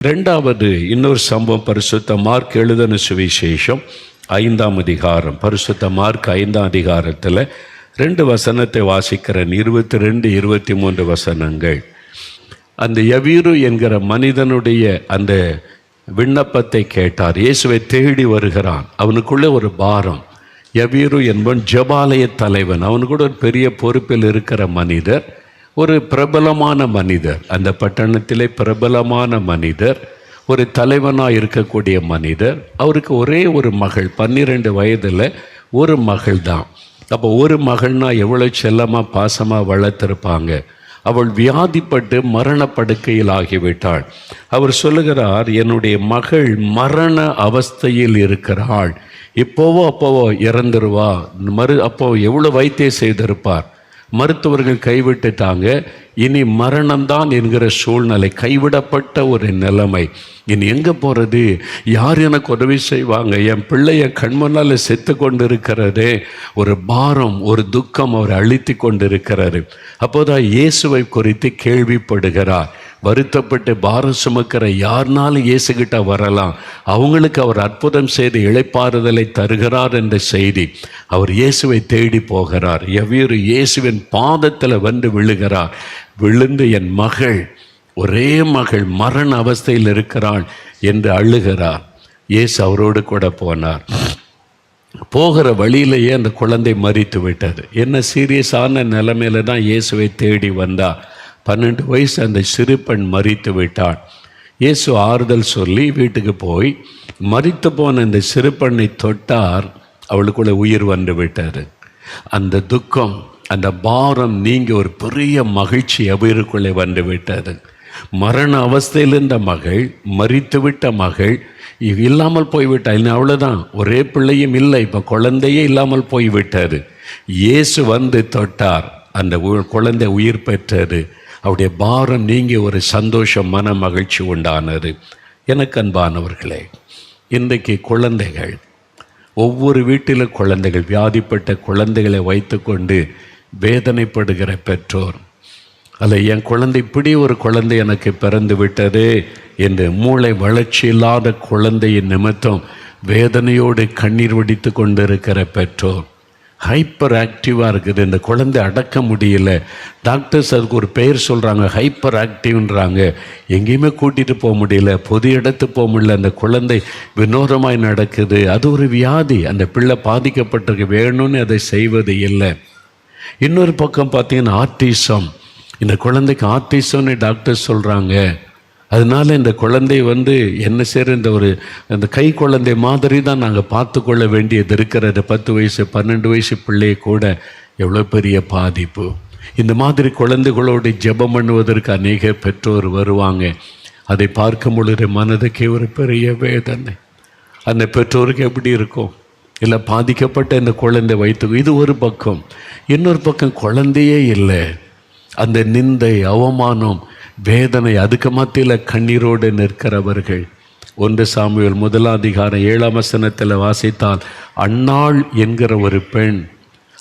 ரெண்டாவது இன்னொரு சம்பவம் பரிசுத்த மார்க் எழுதின சுவிசேஷம் 5ஆம் அதிகாரம். பரிசுத்த மார்க் 5ஆம் அதிகாரத்தில் 2 வசனத்தை வாசிக்கிறேன். 22, 23 வசனங்கள். அந்த யவீரு என்கிற மனிதனுடைய அந்த விண்ணப்பத்தை கேட்டார். இயேசுவை தேடி வருகிறான். அவனுக்குள்ளே ஒரு பாரம். யவீரு என்பவன் ஜெபாலய தலைவன். அவனு கூட ஒரு பெரிய பொறுப்பில் இருக்கிற மனிதர், ஒரு பிரபலமான மனிதர், அந்த பட்டணத்திலே பிரபலமான மனிதர், ஒரு தலைவனாக இருக்கக்கூடிய மனிதர். அவருக்கு ஒரே ஒரு மகள், 12 வயதில் ஒரு மகள் தான். அப்போ ஒரு மகள்னா எவ்வளோ செல்லமாக பாசமாக வளர்த்துருப்பாங்க. அவள் வியாதிப்பட்டு மரணப்படுக்கையில் ஆகிவிட்டாள். அவர் சொல்லுகிறார், என்னுடைய மகள் மரண அவஸ்தையில் இருக்கிறாள், இப்போவோ அப்போவோ இறந்துருவா. அப்போ எவ்வளோ வைத்தியம் செய்திருப்பார். மருத்துவர்கள் கைவிட்டுட்டாங்க. இனி மரணம்தான் என்கிற சூழ்நிலை, கைவிடப்பட்ட ஒரு நிலைமை. இனி எங்கே போகிறது? யார் எனக்கு உதவி செய்வாங்க? என் பிள்ளைய கண்முன்னால் செத்து கொண்டு இருக்கிறதே. ஒரு பாரம், ஒரு துக்கம் அவர் அழித்து கொண்டு இருக்கிறாரு. அப்போதான் இயேசுவை குறித்து கேள்விப்படுகிறார். வருத்தப்பட்டு பாரம் சுமக்கிற யாருனாலும் இயேசுகிட்ட வரலாம், அவங்களுக்கு அவர் அற்புதம் செய்து இளைப்பாறுதலை தருகிறார் என்ற செய்தி. அவர் இயேசுவை தேடி போகிறார். யவீரு இயேசுவின் பாதத்தில் வந்து விழுகிறார். விழுந்து என் மகள், ஒரே மகள் மரண அவஸ்தையில் இருக்கிறாள் என்று அழுகிறார். இயேசு அவரோடு கூட போனார். போகிற வழியிலேயே அந்த குழந்தை மரித்து விட்டது. என்ன சீரியஸான நிலைமையில தான் இயேசுவை தேடி வந்தா. 12 வயசு அந்த சிறு பெண் மரித்து விட்டாள். இயேசு ஆறுதல் சொல்லி வீட்டுக்கு போய் மரித்து போன இந்த சிறு பெண்ணை தொட்டார். அவளுக்குள்ள உயிர் வந்து விட்டது. அந்த துக்கம், அந்த பாரம் நீங்கி ஒரு பெரிய மகிழ்ச்சி அவருக்குள்ளே வந்து விட்டது. மரண அவஸ்தையில் இருந்த மகள், மரித்துவிட்ட மகள் இல்லாமல் போய்விட்டாள். இன்னும் அவ்வளோதான், ஒரே பிள்ளையும் இல்லை, இப்போ குழந்தையே இல்லாமல் போய்விட்டது. இயேசு வந்து தொட்டார், அந்த குழந்தை உயிர் பெற்றது. அவருடைய பாரம் நீங்கி ஒரு சந்தோஷம், மன மகிழ்ச்சி உண்டானது. எனக்கு அன்பானவர்களே, இன்றைக்கு குழந்தைகள், ஒவ்வொரு வீட்டிலும் குழந்தைகள், வியாதிப்பட்ட குழந்தைகளை வைத்து கொண்டு வேதனைப்படுகிற பெற்றோர், அல்ல என் குழந்தை இப்படி ஒரு குழந்தை எனக்கு பிறந்து விட்டது என்று மூளை வளர்ச்சி இல்லாத குழந்தையின் நிமித்தம் வேதனையோடு கண்ணீர் வடித்து கொண்டு இருக்கிற பெற்றோர், ஹைப்பர் ஆக்டிவாக இருக்குது. இந்த குழந்தை அடக்க முடியல. டாக்டர்ஸ் அதுக்கு ஒரு பெயர் சொல்கிறாங்க, ஹைப்பர் ஆக்டிவ்ன்றாங்க. எங்கேயுமே கூட்டிகிட்டு போக முடியல, பொது இடத்துக்கு போக முடியல. அந்த குழந்தை வினோதமாய் நடக்குது. அது ஒரு வியாதி. அந்த பிள்ளை பாதிக்கப்பட்டிருக்கு, வேணும்னு அதை செய்வது இல்லை. இன்னொரு பக்கம் பார்த்தீங்கன்னா ஆர்டிசம். இந்த குழந்தைக்கு ஆர்டிசம்னு டாக்டர் சொல்கிறாங்க. அதனால் இந்த குழந்தை என்ன செய்கிற, அந்த கை குழந்தை மாதிரி தான் நாங்கள் பார்த்து கொள்ள வேண்டியது இருக்கிறது. 10 வயசு 12 வயசு பிள்ளையை கூட எவ்வளோ பெரிய பாதிப்பு. இந்த மாதிரி குழந்தைகளோடு ஜெபம் பண்ணுவதற்கு அநேக பெற்றோர் வருவாங்க. அதை பார்க்கும் பொழுது மனதுக்கே ஒரு பெரிய வேதனை. அந்த பெற்றோருக்கு எப்படி இருக்கும்? இல்லை, பாதிக்கப்பட்ட இந்த குழந்தை வைத்து, இது ஒரு பக்கம். இன்னொரு பக்கம் குழந்தையே இல்லை. அந்த நிந்தை, அவமானம், வேதனை, அதுக்கு மத்தியில் கண்ணீரோடு நிற்கிறவர்கள். 1 சாமுவேல் 1ஆம் அதிகாரம் 7ஆம் வசனத்தில் வாசித்தால், அன்னாள் என்கிற ஒரு பெண்,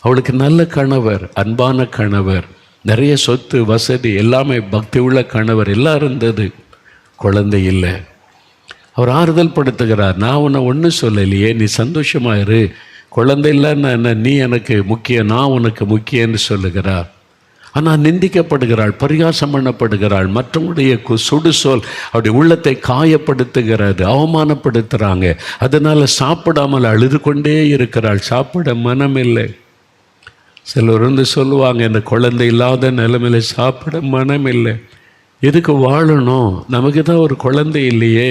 அவளுக்கு நல்ல கணவர், அன்பான கணவர், நிறைய சொத்து வசதி, எல்லாமே பக்தி உள்ள கணவர் எல்லாம் இருந்தது. குழந்தை இல்லை. அவர் ஆறுதல் படுத்துகிறார். நான் உன்னை ஒன்றும் சொல்லலையே, நீ சந்தோஷமாயிரு, குழந்தை இல்லைன்னா என்ன, நீ எனக்கு முக்கியம், நான் உனக்கு முக்கியன்னு சொல்லுகிறார். ஆனால் நிந்திக்கப்படுகிறாள், பரிகாசம் பண்ணப்படுகிறாள். மற்றவங்களுடைய சுடுசொல் அவருடைய உள்ளத்தை காயப்படுத்துகிறது, அவமானப்படுத்துகிறாங்க. அதனால் சாப்பிடாமல் அழுது கொண்டே இருக்கிறாள். சாப்பிட மனமில்லை. சிலர் சொல்லுவாங்க, இந்த குழந்தை இல்லாத நிலைமையில் சாப்பிட மனமில்லை. எதுக்கு வாழணும்? நமக்கு தான் ஒரு குழந்தை இல்லையே,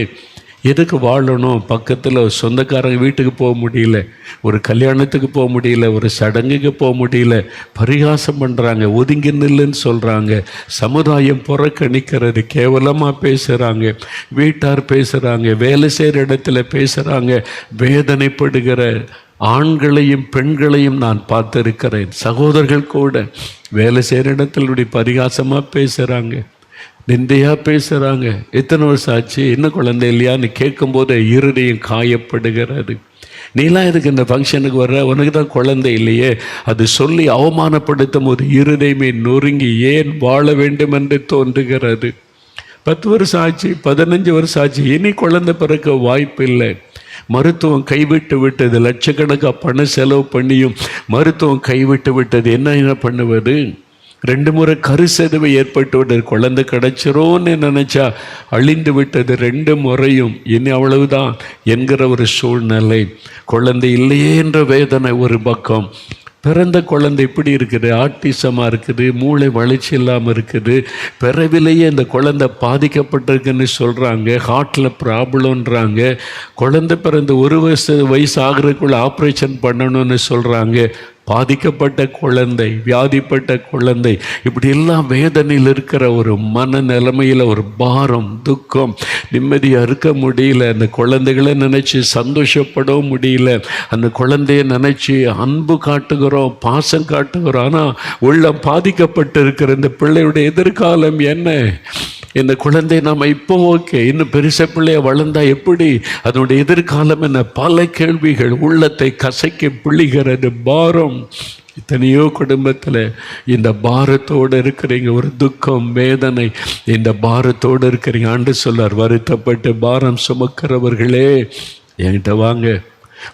எதுக்கு வாழணும்? பக்கத்தில் சொந்தக்காரங்க வீட்டுக்கு போக முடியல, ஒரு கல்யாணத்துக்கு போக முடியல, ஒரு சடங்குக்கு போக முடியல. பரிகாசம் பண்ணுறாங்க, ஒதுங்கி நில்லுன்னு சொல்கிறாங்க. சமுதாயம் புறக்கணிக்கிறது, கேவலமாக பேசுகிறாங்க, வீட்டார் பேசுகிறாங்க, வேலை செய்கிற இடத்துல பேசுகிறாங்க. வேதனைப்படுகிற ஆண்களையும் பெண்களையும் நான் பார்த்திருக்கிறேன். சகோதரர்கள் கூட வேலை செய்கிற இடத்துல இப்படி பரிகாசமாக பேசுகிறாங்க, நிந்தையாக பேசுகிறாங்க. எத்தனை வருஷம் ஆச்சு, இன்னும் குழந்தை இல்லையான்னு கேட்கும்போது இருதயம் காயப்படுகிறது. நீலாம் எதுக்கு இந்த ஃபங்க்ஷனுக்கு வர்ற, உனக்கு தான் குழந்தை இல்லையே, அது சொல்லி அவமானப்படுத்தும் போது இருதயமே நொறுங்கி ஏன் வாழ வேண்டும் என்று தோன்றுகிறது. 10 வருஷம் ஆச்சு, 15 வருஷம் ஆச்சு, இனி குழந்தை பிறக்க வாய்ப்பு இல்லை. மருத்துவம் கைவிட்டு விட்டது. லட்சக்கணக்காக பணம் செலவு பண்ணியும் மருத்துவம் கைவிட்டு விட்டது. என்ன பண்ணுவது? 2 முறை கருசதவை ஏற்பட்டு விட்டது. குழந்தை கிடைச்சிரோன்னு நினைச்சா அழிந்து விட்டது 2 முறையும். இனி அவ்வளவுதான் என்கிற ஒரு சூழ்நிலை. குழந்தை இல்லையே என்ற வேதனை ஒரு பக்கம். பிறந்த குழந்தை இப்படி இருக்குது, ஆட்டிசமாக இருக்குது, மூளை வளர்ச்சி இல்லாமல் இருக்குது, பிறவிலேயே இந்த குழந்தை பாதிக்கப்பட்டிருக்குன்னு சொல்கிறாங்க, ஹார்ட்டில் ப்ராப்ளம்ன்றாங்க. குழந்தை பிறந்து 1 வயசு ஆகிறதுக்குள்ள ஆப்ரேஷன் பண்ணணும்னு சொல்கிறாங்க. பாதிக்கப்பட்ட குழந்தை, வியாதிப்பட்ட குழந்தை, இப்படி எல்லாம் வேதனையில் இருக்கிற ஒரு மன நிலைமையில் ஒரு பாரம், துக்கம், நிம்மதியாக இருக்க முடியல. அந்த குழந்தைகளை நினச்சி சந்தோஷப்படவும் முடியல. அந்த குழந்தைய நினச்சி அன்பு காட்டுகிறோம், பாசம் காட்டுகிறோம். ஆனால் உள்ளம் பாதிக்கப்பட்டு இருக்கிற இந்த பிள்ளையுடைய எதிர்காலம் என்ன? இந்த குழந்தை நாம் இப்போ ஓகே, இன்னும் பெருச பிள்ளைய வளர்ந்தா எப்படி? அதனுடைய எதிர்காலம் என்ன? பல கேள்விகள் உள்ளத்தை கசக்கி பிழிகிறது. பாரம். எத்தனையோ குடும்பத்தில் இந்த பாரத்தோடு இருக்கிறீங்க, ஒரு துக்கம், வேதனை, இந்த பாரத்தோடு இருக்கிறீங்க. ஆண்டு சொல்லார், வருத்தப்பட்டு பாரம் சுமக்கிறவர்களே என்கிட்ட வாங்க,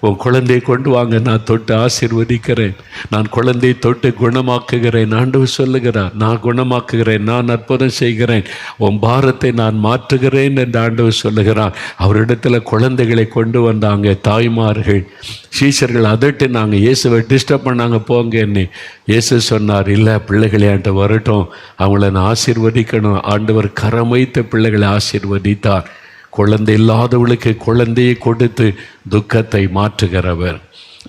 உன் குழந்தையை கொண்டு வாங்க, நான் தொட்டு ஆசீர்வதிக்கிறேன், நான் குழந்தையை தொட்டு குணமாக்குகிறேன். ஆண்டவர் சொல்லுகிறார், நான் குணமாக்குகிறேன், நான் அற்புதம் செய்கிறேன், உன் பாரத்தை நான் மாற்றுகிறேன் என்று ஆண்டவர் சொல்லுகிறார். அவரிடத்துல குழந்தைகளை கொண்டு வந்தாங்க தாய்மார்கள், சீஷர்கள் அதட்டினாங்க, இயேசுவை டிஸ்டர்ப் பண்ணாங்க, போங்க என்ன. இயேசு சொன்னார், இல்லை, பிள்ளைகளை என்கிட்ட வரட்டும், அவங்கள நான் ஆசீர்வதிக்கணும். ஆண்டவர் கரம் வைத்த பிள்ளைகளை ஆசீர்வதித்தார். குழந்தை இல்லாதவளுக்கு குழந்தையை கொடுத்து துக்கத்தை மாற்றுகிறவர்.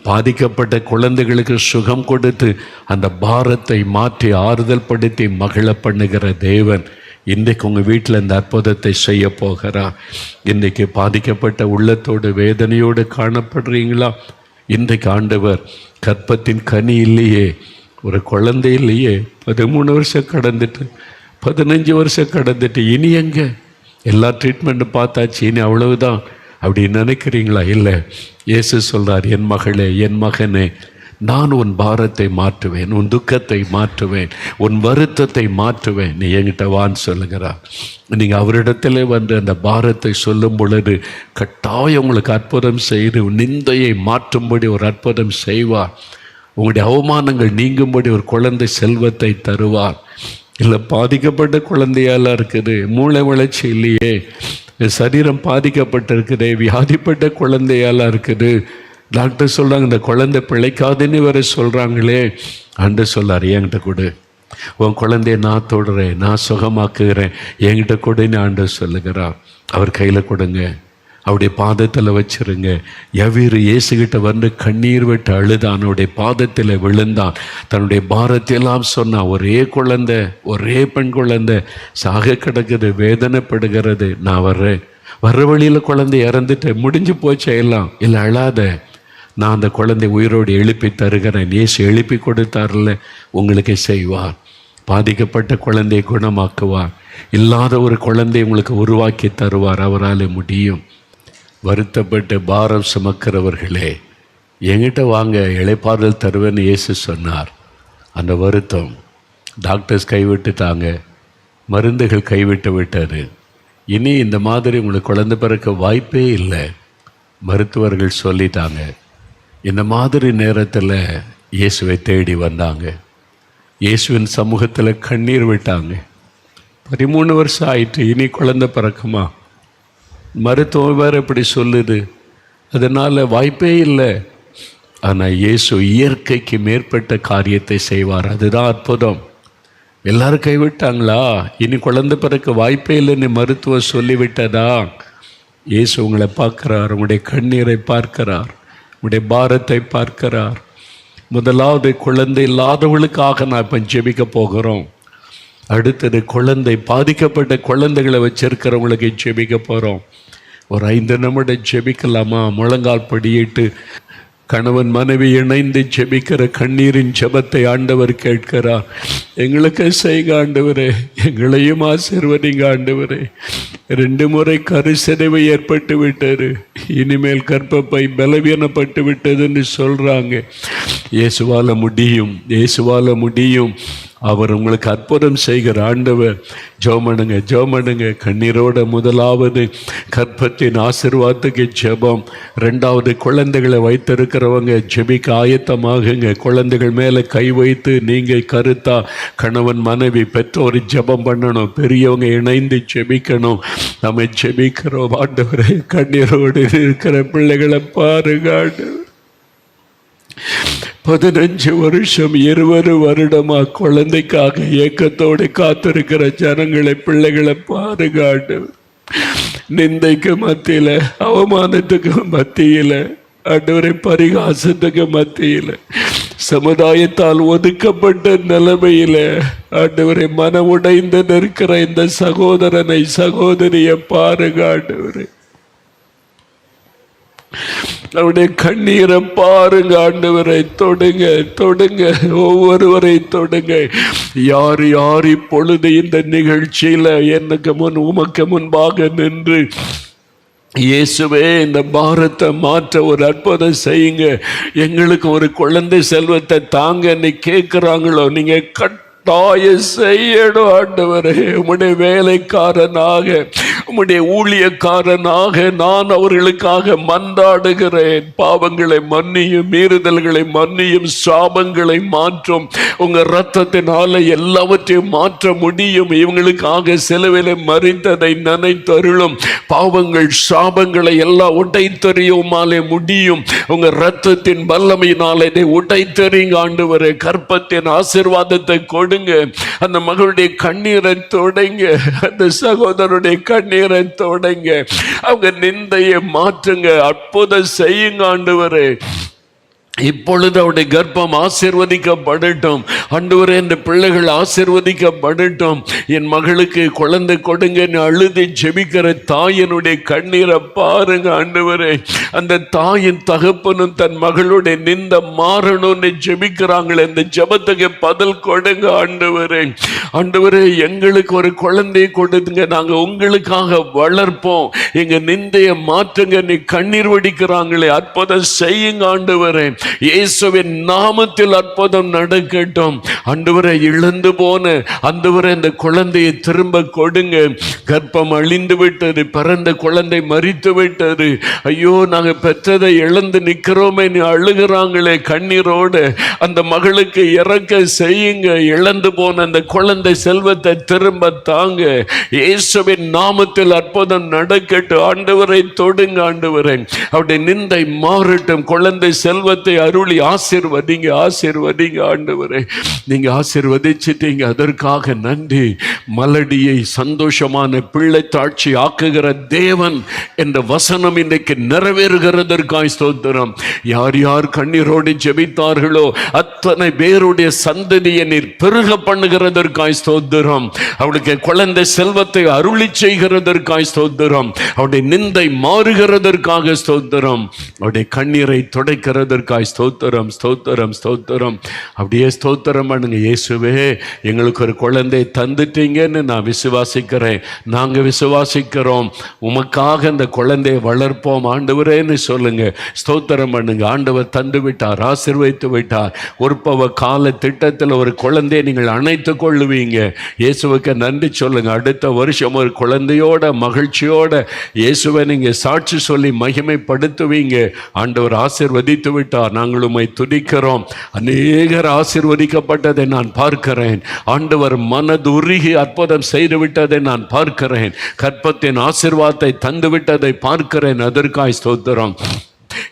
பாதிக்கப்பட்ட குழந்தைகளுக்கு சுகம் கொடுத்து அந்த பாரத்தை மாற்றி ஆறுதல் படுத்தி மகிழ பண்ணுகிற தேவன் இன்றைக்கு உங்கள் வீட்டில் இந்த அற்புதத்தை செய்ய போகிறார். இன்றைக்கு பாதிக்கப்பட்ட உள்ளத்தோடு வேதனையோடு காணப்படுறீங்களா? இன்றைக்கு ஆண்டவர் கற்பத்தின் கனி இல்லையே, ஒரு குழந்தை இல்லையே, 13 வருஷம் கடந்துட்டு, 15 வருஷம் கடந்துட்டு, இனி எங்கே? எல்லா ட்ரீட்மெண்ட்டும் பார்த்தாச்சு, இனி அவ்வளவுதான் அப்படி நினைக்கிறீங்களா? இல்லை, இயேசு சொல்கிறார், என் மகளே, என் மகனே, நான் உன் பாரத்தை மாற்றுவேன், உன் துக்கத்தை மாற்றுவேன், உன் வருத்தத்தை மாற்றுவேன், நீ என்கிட்ட வான்னு சொல்லுகிறார். நீங்கள் அவரிடத்துல வந்து அந்த பாரத்தை சொல்லும் பொழுது கட்டாயம் உங்களுக்கு அற்புதம் செய்து நிந்தையை மாற்றும்படி ஒரு அற்புதம் செய்வார். உங்களுடைய அவமானங்கள் நீங்கும்படி ஒரு குழந்தை செல்வத்தை தருவார். இல்லை, பாதிக்கப்பட்ட குழந்தையாலாம் இருக்குது, மூளை வளர்ச்சி இல்லையே, சரீரம் பாதிக்கப்பட்டிருக்குது, வியாதிப்பட்ட குழந்தையாலாம் இருக்குது, டாக்டர் சொல்கிறாங்க இந்த குழந்தை பிழைக்காதுன்னு வேற சொல்கிறாங்களே. ஆண்டு சொல்லார், என்கிட்ட கொடு, உன் குழந்தைய நான் தொடுறேன், நான் சுகமாக்குகிறேன், என்கிட்ட கொடுன்னு ஆண்டு சொல்லுகிறார். அவர் கையில் கொடுங்க, அவருடைய பாதத்தில் வச்சிருங்க. எவ்வீரு இயேசுகிட்ட வந்து கண்ணீர் விட்டு அழுதான், அவருடைய பாதத்தில் விழுந்தான், தன்னுடைய பாரத்தையெல்லாம் சொன்னான். ஒரே குழந்தை, ஒரே பெண் குழந்தை சாக கிடக்குது, வேதனைப்படுகிறது. நான் வர்றேன், வர்ற வழியில் குழந்தை இறந்துட்டு முடிஞ்சு போச்சு எல்லாம். இல்லை, அழாத, நான் அந்த குழந்தை உயிரோடு எழுப்பி தருகிறேன். இயேசு எழுப்பி கொடுத்தார்ல, உங்களுக்கு செய்வார். பாதிக்கப்பட்ட குழந்தையை குணமாக்குவார். இல்லாத ஒரு குழந்தை உங்களுக்கு உருவாக்கி தருவார். அவரால் முடியும். வருத்தப்பட்டு பாரம் சுமக்கிறவர்களே என்கிட்ட வாங்க, இளைப்பாறுதல் தருவேன்னு இயேசு சொன்னார். அந்த வருத்தம், டாக்டர்ஸ் கைவிட்டுட்டாங்க, மருந்துகள் கைவிட்டு விட்டார். இனி இந்த மாதிரி உங்களுக்கு குழந்தை பிறக்க வாய்ப்பே இல்லை, மருத்துவர்கள் சொல்லிட்டாங்க. இந்த மாதிரி நேரத்தில் இயேசுவை தேடி வந்தாங்க, இயேசுவின் சமூகத்தில் கண்ணீர் விட்டாங்க. 13 வருஷம் ஆயிட்டு, இனி குழந்தை பிறக்குமா? மருத்துவம் வேறு இப்படி சொல்லுது, அதனால் வாய்ப்பே இல்லை. ஆனால் இயேசு இயற்கைக்கு மேற்பட்ட காரியத்தை செய்வார். அதுதான் அற்புதம். எல்லாரும் கைவிட்டாங்களா? இனி குழந்தை பிறக்க வாய்ப்பே இல்லைன்னு மருத்துவம் சொல்லிவிட்டதா? இயேசு உங்களை பார்க்கிறார், உங்களுடைய கண்ணீரை பார்க்கிறார், உங்களுடைய பாரத்தை பார்க்கிறார். முதலாவது குழந்தை இல்லாதவளுக்காக நான் இப்போ ஜெபிக்க போகிறோம். அடுத்தது குழந்தை, பாதிக்கப்பட்ட குழந்தைகளை வச்சிருக்கிறவங்களுக்கு ஜெபிக்க போகிறோம். ஒரு 5 நிமிடம் ஜெபிக்கலாமா? முழங்கால் படியிட்டு கணவன் மனைவி இணைந்து ஜெபிக்கிற கண்ணீரின் ஜெபத்தை ஆண்டவர் கேட்கிறார். எங்களுக்கு செய்க ஆண்டவரே, எங்களையும் ஆசீர்வதிங்க ஆண்டவரே. 2 முறை கருச்சிதைவு ஏற்பட்டு விட்டாரு, இனிமேல் கர்ப்பப்பை பலவீனப்பட்டு விட்டதுன்னு சொல்கிறாங்க. இயேசுவால முடியும், இயேசுவால முடியும். அவர் உங்களுக்கு அற்புதம் செய்கிற ஆண்டவர். ஜெபமனுங்க, ஜெபமனுங்க. கண்ணீரோட முதலாவது கற்பத்தின் ஆசீர்வாதத்துக்கு ஜெபம். ரெண்டாவது, குழந்தைகளை வைத்திருக்கிறவங்க ஜெபிக்க ஆயத்தமாகுங்க. குழந்தைகள் மேலே கை வைத்து நீங்கள் கருத்தா கணவன் மனைவி பெற்றோர் ஜெபம் பண்ணணும். பெரியவங்க இணைந்து ஜெபிக்கணும். நம்ம ஜெபிக்கிறோம். ஆண்டவரே, கண்ணீரோடு இருக்கிற பிள்ளைகளை பாருங்க. 15 வருஷம் 20 வருடமா குழந்தைக்காக ஏக்கத்தோடு காத்திருக்கிற ஜனங்களை, பிள்ளைகளை பாருங்க ஆண்டவர். நிந்தைக்கு மத்தியில, அவமானத்துக்கு மத்தியில, ஆண்டவரை பரிகாசத்துக்கு மத்தியில, சமுதாயத்தால் ஒதுக்கப்பட்ட நிலைமையில ஆண்டவரை மன உடைந்து நிற்கிற இந்த சகோதரனை, சகோதரியை பாருங்க ஆண்டவரை. அவருடைய கண்ணீரை பாருங்க ஆண்டவரை. தொடுங்க, தொடுங்க, ஒவ்வொருவரை தொடுங்க. யார் யார் இப்பொழுது இந்த நிகழ்ச்சியில எனக்கு உமக்கு முன்பாக நின்று இயேசுவே இந்த பாரத்தை மாற்ற ஒரு அற்புதம் செய்யுங்க, எங்களுக்கு ஒரு குழந்தை செல்வத்தை தாங்க கேட்கிறாங்களோ, நீங்க கட்டாய செய்யணும் ஆண்டவரே. உம்முடைய வேலைக்காரனாக, உம்முடைய ஊழியக்காரனாக நான் அவர்களுக்காக மன்றாடுகிறேன். பாவங்களை மன்னியும், மீறுதல்களை மன்னியும், சாபங்களை மாற்றும். உங்க ரத்தத்தினால எல்லாவற்றையும் மாற்ற முடியும். இவங்களுக்காக சிலுவையில் மரித்ததை நினைத்தருளும். பாவங்கள் சாபங்களை எல்லாம் உடைத்தறியுமாலே முடியும். உங்க ரத்தத்தின் வல்லமையினால இதை உடைத்தறிங்க ஆண்டவரே. கற்பத்தின் ஆசீர்வாதத்தை கொடுங்க. அந்த மகளுடைய கண்ணீரை தொடங்க, அந்த சகோதரருடைய கண்ணீரை தொடங்க. அவங்க நிந்தையை மாற்றுங்க, அற்புதம் செய்யுங்க ஆண்டவரே. இப்பொழுது அவருடைய கர்ப்பம் ஆசீர்வதிக்கப்படட்டும் ஆண்டவரே. இந்த பிள்ளைகள் ஆசீர்வதிக்கப்படட்டும். என் மகளுக்கு குழந்தை கொடுங்க அழுது ஜெபிக்கிற தாயினுடைய கண்ணீரை பாருங்க ஆண்டவரே. அந்த தாயின் தகப்பனும் தன் மகளுடைய நிந்த மாறணும்னு ஜெபிக்கிறாங்களே, இந்த ஜெபத்துக்கு பதில் கொடுங்க ஆண்டவரே. ஆண்டவரே, எங்களுக்கு ஒரு குழந்தையை கொடுங்க, நாங்க உங்களுக்காக வளர்ப்போம். எங்க நிந்தையை மாற்றுங்க. நீ கண்ணீர் வடிக்கிறாங்களே, அற்புதம் செய்யுங்க ஆண்டவரே. இயேசுவின் நாமத்தில் அற்புதம் நடக்கட்டும் ஆண்டவரே. இழந்து போன ஆண்டவரே இந்த குழந்தையை திரும்ப கொடுங்க. கர்ப்பம் அழிந்து விட்டது, பிறந்த குழந்தை மரித்து விட்டது. ஐயோ, நாங்க பெற்றதை இழந்து நிக்கிறோமே நீ அழுகிறாங்களே கண்ணீரோடு. அந்த மகளுக்கு இறக்க செய்யுங்க. இழந்து போன அந்த குழந்தை செல்வத்தை திரும்ப தாங்க. இயேசுவின் நாமத்தில் அற்புதம் நடக்கட்டும் ஆண்டவரை. தொடுங்க ஆண்டவரே. அவருடைய நிந்தை மாறட்டும். குழந்தை செல்வத்தை அருளி ஆசீர்வதிங்க, ஆசீர்வதிங்க ஆண்டவரே. நீங்க ஆசீர்வதிச்சிட்டீங்க, அதற்காக நன்றி. மலடியை சந்தோஷமான பிள்ளை தாட்சி ஆக்குகிற தேவன் என்ற வசனம் இன்றைக்கு நிறைவேறுகிறதற்காய் ஸ்தோத்திரம். யார் யார் கண்ணீரோடு ஜெபித்தார்களோ அத்தனை பேருடைய சந்ததியை நீர் பெருக பண்ணுகிறதற்காய் ஸ்தோத்திரம். அவளுக்கு குழந்தை செல்வத்தை அருளி செய்கிறதற்காய் ஸ்தோத்திரம். அவருடைய நிந்தை மாறுகிறதற்காக ஸ்தோத்திரம். அவருடைய கண்ணீரை துடைக்கிறதற்காய் ஸ்தோத்திரம், ஸ்தோத்திரம், ஸ்தோத்திரம். அப்படியே ஸ்தோத்திரம் பண்ணுங்க. இயேசுவே, எங்களுக்கு ஒரு குழந்தை தந்துட்டீங்கன்னு நான் விசுவாசிக்கிறேன். நாங்க விசுவாசிக்கிறோம். உமக்காக அந்த குழந்தையை வளர்ப்போம் ஆண்டவரேன்னு சொல்லுங்க. ஸ்தோத்திரம் பண்ணுங்க. ஆண்டவர் தந்து விட்டார், ஆசீர்வதித்து விட்டார். ஒருபவ கால திட்டத்தில் ஒரு குழந்தையை நீங்கள் அணைத்து கொள்ளுவீங்க. இயேசுவுக்கு நன்றி சொல்லுங்க. அடுத்த வருஷம் ஒரு குழந்தையோட மகிழ்ச்சியோட இயேசுவை நீங்க சாட்சி சொல்லி மகிமைப்படுத்துவீங்க. ஆண்டவர் ஆசீர்வதித்து விட்டார். நாங்கள் உம்மை துதிக்கிறோம். அநேகர் ஆசீர்வதிக்கப்பட்டதை நான் பார்க்கிறேன். ஆண்டவர் மனதுருகி அற்புதம் செய்து விட்டதை நான் பார்க்கிறேன். கற்பத்தின் ஆசீர்வாதத்தை தந்து விட்டதை பார்க்கிறேன். அதற்காய் ஸ்தோத்திரம்.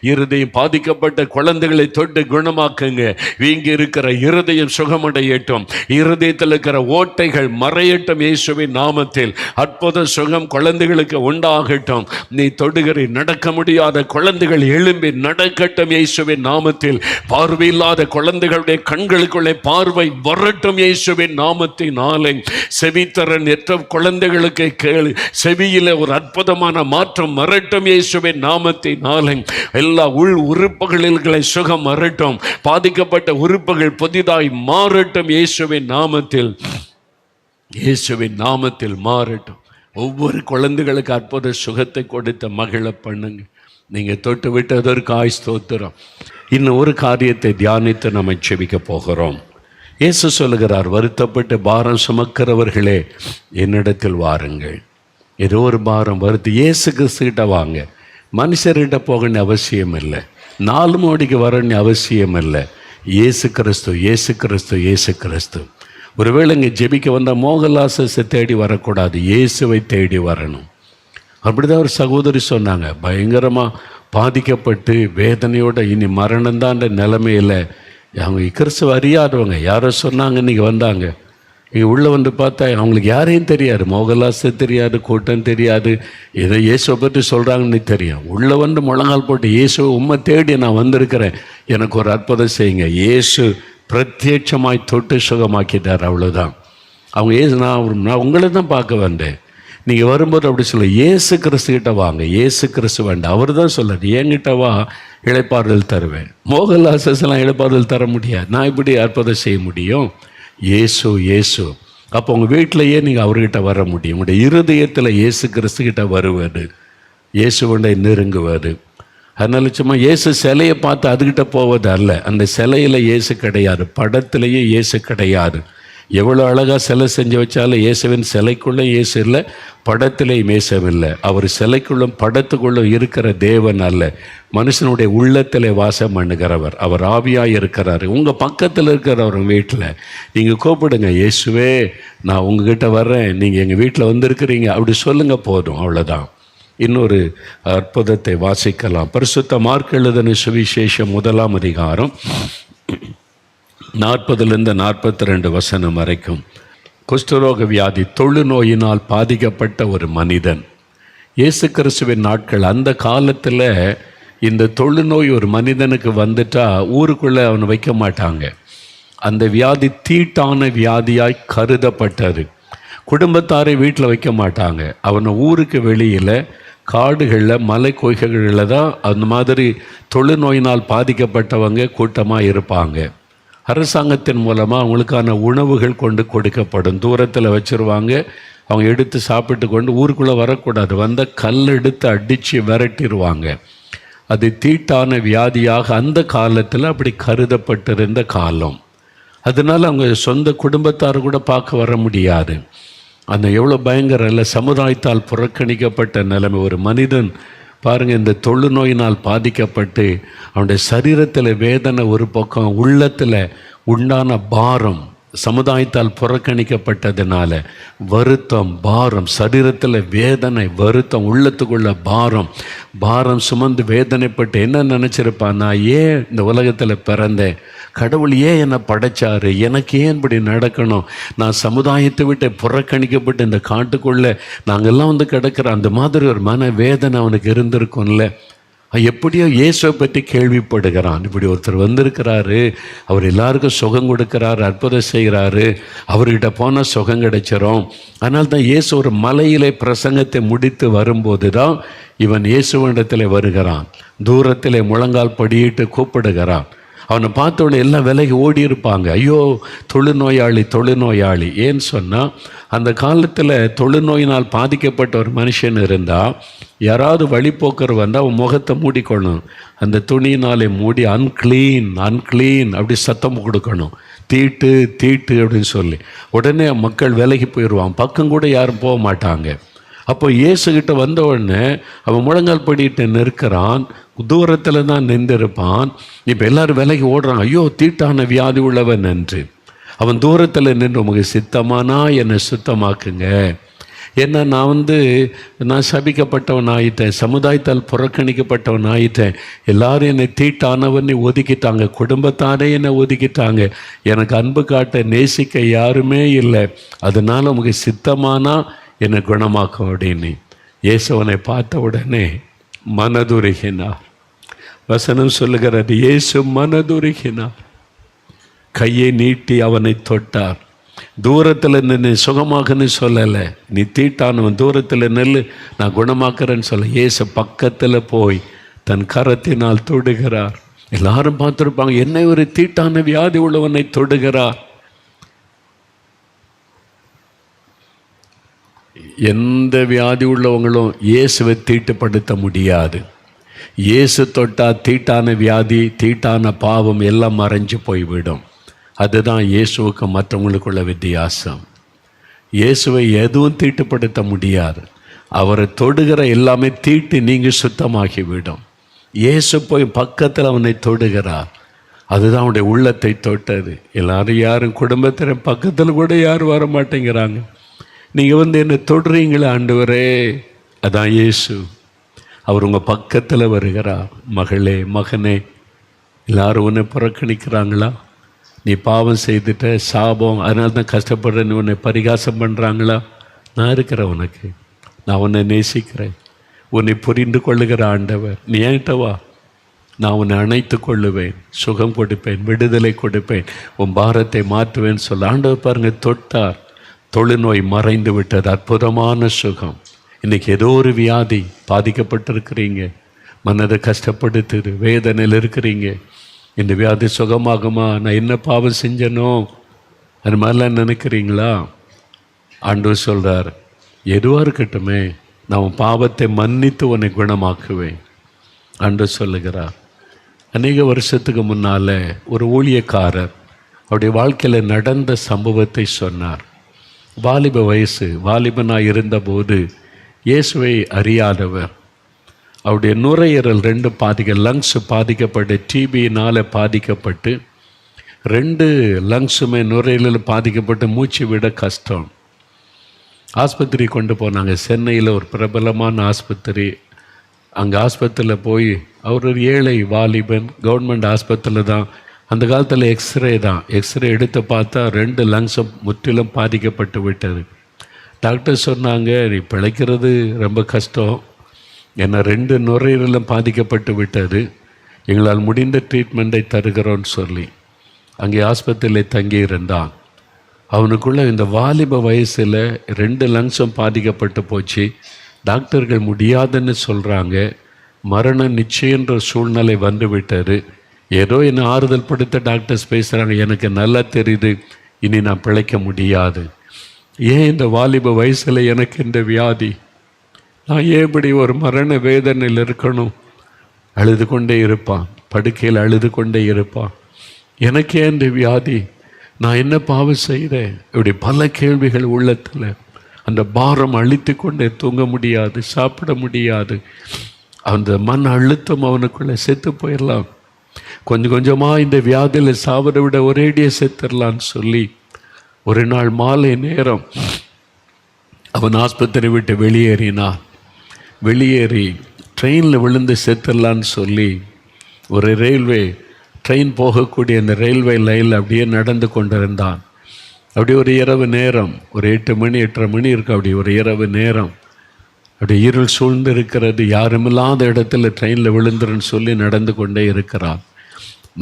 இருதயம் பாதிக்கப்பட்ட குழந்தைகளை தொட்டு குணமாக்குங்க. வீங்கி இருக்கிற இருதயம் சுகமடையட்டும். இருதயத்தில் இருக்கிற ஓட்டைகள் மறையட்டும் இயேசுவின் நாமத்தில். அற்புத சுகம் குழந்தைகளுக்கு உண்டாகட்டும். நீ தொடுகிற நடக்க முடியாத குழந்தைகள் எழும்பி நடக்கட்டும் இயேசுவின் நாமத்தில். பார்வையில்லாத குழந்தைகளுடைய கண்களுக்குள்ளே பார்வை வரட்டும் இயேசுவின் நாமத்தினாலே. செவித்திறன் எற்ற குழந்தைகளுக்கு கேளு, செவியில ஒரு அற்புதமான மாற்றம் வரட்டும் இயேசுவின் நாமத்தினாலே. எல்லா உள் உறுப்புகளில் சுகம் வரட்டும். பாதிக்கப்பட்ட உறுப்புகள் புதிதாய் மாறட்டும் இயேசுவின் நாமத்தில். இயேசுவின் நாமத்தில் மாறட்டும். ஒவ்வொரு குழந்தைகளுக்கு அற்புத சுகத்தை கொடுத்த மகிழ பண்ணுங்க. நீங்க தொட்டு விட்டதற்காய் ஸ்தோத்திரம். இன்னும் ஒரு காரியத்தை தியானித்து நம்ம செபிக்க போகிறோம். இயேசு சொல்லுகிறார், வருத்தப்பட்டு பாரம் சுமக்கிறவர்களே என்னிடத்தில் வாருங்கள். ஏதோ ஒரு பாரம் வருது, இயேசு கிறிஸ்துக்கிட்ட வாங்க. மனுஷர்கிட்ட போகணும்னு அவசியம் இல்லை, 4 மணிக்கு வரணும்னு அவசியம் இல்லை. இயேசு கிறிஸ்து, இயேசு கிறிஸ்து, இயேசு கிறிஸ்து. ஒருவேளை இங்கே ஜெபிக்க வந்தால் மோகலாசத்தை தேடி வரக்கூடாது, இயேசுவை தேடி வரணும். அப்படிதான் ஒரு சகோதரி சொன்னாங்க, பயங்கரமாக பாதிக்கப்பட்டு வேதனையோட இனி மரணம்தான்ற நிலைமையில். அவங்க கிறிஸ்துவ அறியாதவங்க, யாரோ சொன்னாங்க, இன்றைக்கி வந்தாங்க. இங்கே உள்ளே வந்து பார்த்தா அவங்களுக்கு யாரையும் தெரியாது, மோகலாசம் தெரியாது, கூட்டம் தெரியாது, ஏதோ இயேசுவை பற்றி சொல்கிறாங்கன்னு தெரியும். உள்ளே வந்து முழங்கால் போட்டு, இயேசுவை உண்மை தேடி நான் வந்திருக்கிறேன், எனக்கு ஒரு அற்புதம் செய்யுங்க. இயேசு பிரத்யட்சமாய் தொட்டு சுகமாக்கிட்டார், அவ்வளோதான். அவங்க இயேசு, நான் உங்களை தான் பார்க்க வந்தேன். நீங்கள் வரும்போது அப்படி சொல்ல, இயேசு கிறிஸ்துக்கிட்ட வாங்க, இயேசு கிறிஸ்து வேண்டாம். அவர் தான் சொல்கிறார், என்கிட்ட வா, இளைப்பாறுதல் தருவேன். மோகலாசஸ்லாம் இளைப்பாறுதல் தர முடியாது, நான் இப்படி அற்புதம் செய்ய முடியும்? இயேசு, இயேசு. அப்போ உங்கள் வீட்டிலையே நீங்கள் அவர்கிட்ட வர முடியும். உங்களுடைய இருதயத்தில் இயேசு கிறிஸ்துக்கிட்ட வருவது, இயேசுவண்டை நெருங்குவது. அதனால சும்மா இயேசு சிலையை பார்த்து அதுக்கிட்ட போவது அல்ல. அந்த சிலையில் இயேசு கிடையாது, படத்திலேயே இயேசு கிடையாது. எவ்வளோ அழகாக சிலை செஞ்சு வச்சாலும் இயேசுவின் சிலைக்குள்ளே இயேசு இல்லை, படத்திலேயும் இயேசுவில்லை. அவர் சிலைக்குள்ளும் படத்துக்குள்ளும் இருக்கிற தேவன் அல்ல, மனுஷனுடைய உள்ளத்தில் வாசம் பண்ணுகிறவர். அவர் ஆவியாக இருக்கிறார். உங்கள் பக்கத்தில் இருக்கிறவர் வீட்டில் நீங்கள் கூப்பிடுங்க, இயேசுவே நான் உங்ககிட்ட வர்றேன், நீங்கள் எங்கள் வீட்டில் வந்திருக்கிறீங்க, அப்படி சொல்லுங்கள், போதும், அவ்வளோதான். இன்னொரு அற்புதத்தை வாசிக்கலாம். பரிசுத்த மார்க் எழுதின சுவிசேஷம் 1ஆம் அதிகாரம் 40 42 வசனம் வரைக்கும். குஷ்டரோக வியாதி, தொழுநோயினால் பாதிக்கப்பட்ட ஒரு மனிதன். இயேசு கிறிஸ்துவின் நாட்கள், அந்த காலத்தில் இந்த தொழுநோய் ஒரு மனிதனுக்கு வந்துட்டா ஊருக்குள்ளே அவனை வைக்க மாட்டாங்க. அந்த வியாதி தீட்டான வியாதியாய் கருதப்பட்டது. குடும்பத்தாரை வீட்டில் வைக்க மாட்டாங்க. அவனை ஊருக்கு வெளியில் காடுகளில், மலை கோய்களில் தான் அந்த மாதிரி தொழுநோயினால் பாதிக்கப்பட்டவங்க கூட்டமாக இருப்பாங்க. அரசாங்கத்தின் மூலமாக அவங்களுக்கான உணவுகள் கொண்டு கொடுக்கப்படும். தூரத்தில் வச்சுருவாங்க, அவங்க எடுத்து சாப்பிட்டு கொண்டு ஊருக்குள்ளே வரக்கூடாது, வந்த கல் எடுத்து அடித்து விரட்டிடுவாங்க. அது தீட்டான வியாதியாக அந்த காலத்தில் அப்படி கருதப்பட்டிருந்த காலம். அதனால் அவங்க சொந்த குடும்பத்தார் கூட பார்க்க வர முடியாது. அந்த எவ்வளோ பயங்கரம் இல்லை, சமுதாயத்தால் புறக்கணிக்கப்பட்ட நிலைமை. ஒரு மனிதன் பாருங்கள், இந்த தொழுநோயினால் பாதிக்கப்பட்டு அவனுடைய சரீரத்தில் வேதனை ஒரு பக்கம், உள்ளத்தில் உண்டான பாரம், சமுதாயத்தால் புறக்கணிக்கப்பட்டதுனால வருத்தம், பாரம், சரீரத்தில் வேதனை, வருத்தம், உள்ளத்துக்குள்ள பாரம் சுமந்து வேதனைப்பட்டு என்ன நினச்சிருப்பான், நான் ஏன் இந்த உலகத்தில் பிறந்தேன், கடவுள் ஏன் என்னை படைச்சாரு, எனக்கு ஏன் இப்படி நடக்கணும், நான் சமுதாயத்தை விட்டு புறக்கணிக்கப்பட்டு இந்த காட்டுக்குள்ளே நாங்கள்லாம் வந்து கிடக்கிற அந்த மாதிரி ஒரு மன வேதனை அவனுக்கு இருந்திருக்கும்ல. எப்படியோ இயேசுவை பற்றி கேள்விப்படுகிறான். இப்படி ஒருத்தர் வந்திருக்கிறாரு, அவர் எல்லாருக்கும் சுகம் கொடுக்குறாரு, அற்புதம் செய்கிறாரு, அவர்கிட்ட போனால் சுகம் கிடைச்சிரும். அதனால தான் இயேசு ஒரு மலையிலே பிரசங்கத்தை முடித்து வரும்போது தான் இவன் இயேசுவனிடத்தில் வருகிறான். தூரத்தில் முழங்கால் படியிட்டு கூப்பிடுகிறான். அவனை பார்த்தவொடனே எல்லாம் விலகி ஓடி இருப்பாங்க. ஐயோ தொழுநோயாளி. ஏன்னு சொன்னால் அந்த காலத்தில் தொழுநோயினால் பாதிக்கப்பட்ட ஒரு மனுஷன் இருந்தால் யாராவது வழிபோக்கர் வந்தால் அவன் முகத்தை மூடிக்கொள்ளணும். அந்த துணியினாலே மூடி அன்க்ளீன் அப்படி சத்தம் கொடுக்கணும், தீட்டு அப்படின்னு சொல்லி. உடனே மக்கள் விலகி போயிடுவான், பக்கம் கூட யாரும் போக மாட்டாங்க. அப்போ இயேசுகிட்ட வந்த உடனே அவன் முழங்கால் படிட்டு நிற்கிறான், தூரத்தில் தான் நின்றிருப்பான். இப்போ எல்லாரும் விலகி ஓடுறான், ஐயோ தீட்டான வியாதி உள்ளவன் என்று. அவன் தூரத்தில் நின்று, உமக்கு சித்தமானா என்னை சுத்தமாக்குங்க, ஏன்னா நான் சபிக்கப்பட்டவன் ஆயிட்டேன், சமுதாயத்தால் புறக்கணிக்கப்பட்டவன் ஆயிட்டேன், எல்லாரும் என்னை தீட்டானவனை ஒதுக்கிட்டாங்க, குடும்பத்தாரே என்னை ஒதுக்கிட்டாங்க, எனக்கு அன்பு காட்ட நேசிக்க யாருமே இல்லை, அதனால் உமக்கு சித்தமானா என்னை குணமாக்கும் அப்படின்னு. இயேசுவனை பார்த்த உடனே மனதுருகினார். வசனம் சொல்லுகிறது, இயேசு மனதுருகினார், கையை நீட்டி அவனை தொட்டார். தூரத்தில் நின்று சுகமாக்குன்னு சொல்லலை, நீ தீட்டானவன் தூரத்தில் நெல், நான் குணமாக்குறேன்னு சொல்ல. இயேசு பக்கத்தில் போய் தன் கரத்தினால் தொடுகிறார். எல்லாரும் பார்த்துருப்பாங்க, என்ன ஒரு தீட்டான வியாதி உள்ளவனை தொடுகிறார். எந்த வியாதி உள்ளவங்களும் இயேசுவை தீட்டுப்படுத்த முடியாது. இயேசு தொட்டா தீட்டான வியாதி, தீட்டான பாவம் எல்லாம் மறைஞ்சு போய்விடும். அதுதான் இயேசுவுக்கு மற்றவங்களுக்குள்ள வித்தியாசம். இயேசுவை எதுவும் தீட்டுப்படுத்த முடியாது. அவரை தொடுகிற எல்லாமே தீட்டு நீங்கள் சுத்தமாகிவிடும். இயேசு போய் பக்கத்தில் அவனை தொடுகிறார். அதுதான் அவனுடைய உள்ளத்தை தொட்டது. எல்லாரும் யாரும் குடும்பத்தில் பக்கத்தில் கூட யாரும் வர மாட்டேங்கிறாங்க. நீங்கள் என்னை தொடுறீங்களே ஆண்டவரே, அதான் இயேசு. அவர் உங்கள் பக்கத்தில் வருகிறார். மகளே, மகனே, எல்லாரும் உன்னை புறக்கணிக்கிறாங்களா? நீ பாவம் செய்துட்ட, சாபம், அதனால தான் கஷ்டப்படுறேன்னு உன்னை பரிகாசம் பண்ணுறாங்களா? நான் இருக்கிறேன் உனக்கு. நான் உன்னை நேசிக்கிறேன். உன்னை புரிந்து கொள்ளுகிற ஆண்டவர். நீ என்கிட்ட வா, நான் உன்னை அணைத்து கொள்ளுவேன், சுகம் கொடுப்பேன், விடுதலை கொடுப்பேன், உன் பாரத்தை மாற்றுவேன் சொல்ல ஆண்டவர் பாருங்கள் தொட்டார். தொழுநோய் மறைந்து விட்டது. அற்புதமான சுகம். இன்றைக்கி ஏதோ ஒரு வியாதி பாதிக்கப்பட்டிருக்கிறீங்க, மனதை கஷ்டப்படுத்துது, வேதனையில் இருக்கிறீங்க. இந்த வியாதி சுகமாகுமா? நான் என்ன பாவம் செஞ்சனோ அது மாதிரிலாம் நினைக்கிறீங்களா? ஆண்டவர் சொல்கிறார், எதுவாக இருக்கட்டுமே, நான் உன் பாவத்தை மன்னித்து உன்னை குணமாக்குவேன். ஆண்டவர் சொல்லுகிறார். அநேக வருஷத்துக்கு முன்னால் ஒரு ஊழியக்காரர் அவருடைய வாழ்க்கையில் நடந்த சம்பவத்தை சொன்னார். வாலிப வயசு, வாலிபனாக இருந்தபோது இயேசுவை அறியாதவர். அவருடைய நுரையீரல் 2 லங்ஸ் பாதிக்கப்பட்டு, டிபியினால் பாதிக்கப்பட்டு, 2 லங்ஸுமே நுரையீரல் பாதிக்கப்பட்டு மூச்சு விட கஷ்டம். ஆஸ்பத்திரி கொண்டு போனாங்க. சென்னையில் ஒரு பிரபலமான ஆஸ்பத்திரி. அங்கே ஆஸ்பத்திரியில் போய், அவர் ஒரு ஏழை வாலிபன், கவர்மெண்ட் ஆஸ்பத்திரியில் தான். அந்த காலத்தில் எக்ஸ்ரே தான். எக்ஸ்ரே எடுத்து பார்த்தா 2 லங்ஸும் முற்றிலும் பாதிக்கப்பட்டு விட்டது. டாக்டர் சொன்னாங்க, நீ பிழைக்கிறது ரொம்ப கஷ்டம், ஏன்னா 2 நுரையீரலும் பாதிக்கப்பட்டு விட்டது, எங்களால் முடிந்த ட்ரீட்மெண்ட்டை தருகிறோன்னு சொல்லி அங்கே ஆஸ்பத்திரியில் தங்கியிருந்தான். அவனுக்குள்ளே இந்த வாலிப வயசில் 2 லங்ஸும் பாதிக்கப்பட்டு போச்சு. டாக்டர்கள் முடியாதுன்னு சொல்கிறாங்க. மரணம் நிச்சயன்ற சூழ்நிலை வந்து விட்டது. ஏதோ என்னை ஆறுதல் படுத்த டாக்டர்ஸ் பேசுகிறாங்க, எனக்கு நல்லா தெரியுது இனி நான் பிழைக்க முடியாது. ஏன் இந்த வாலிப வயசில் எனக்கு இந்த வியாதி? நான் ஏன் இப்படி ஒரு மரண வேதனையில் இருக்கணும்? அழுது கொண்டே இருப்பான், படுக்கையில் அழுது கொண்டே இருப்பான். எனக்கு ஏன் இந்த வியாதி? நான் என்ன பாவம் செய்கிறேன்? இப்படி பல கேள்விகள் உள்ளத்தில். அந்த பாரம் அழித்து கொண்டே தூங்க முடியாது, சாப்பிட முடியாது. அந்த மன அழுத்தம் அவனுக்குள்ளே செத்து போயிடலாம். கொஞ்சம் கொஞ்சமாக இந்த வியாதியில் சாவதை விட ஒரேடியாக செத்துடலான்னு சொல்லி ஒரு நாள் மாலை நேரம் அவன் ஆஸ்பத்திரி விட்டு வெளியேறினான். வெளியேறி ட்ரெயினில் விழுந்து செத்துடலான்னு சொல்லி ஒரு ட்ரெயின் போகக்கூடிய அந்த ரயில்வே லைனில் அப்படியே நடந்து கொண்டிருந்தான். அப்படி ஒரு இரவு நேரம், ஒரு 8 மணி 8:30 மணி இருக்கு. அப்படி ஒரு இரவு நேரம், அப்படி இருள் சூழ்ந்து இருக்கிறது. யாருமில்லாத இடத்துல ட்ரெயினில் விழுந்துருன்னு சொல்லி நடந்து கொண்டே இருக்கிறான்.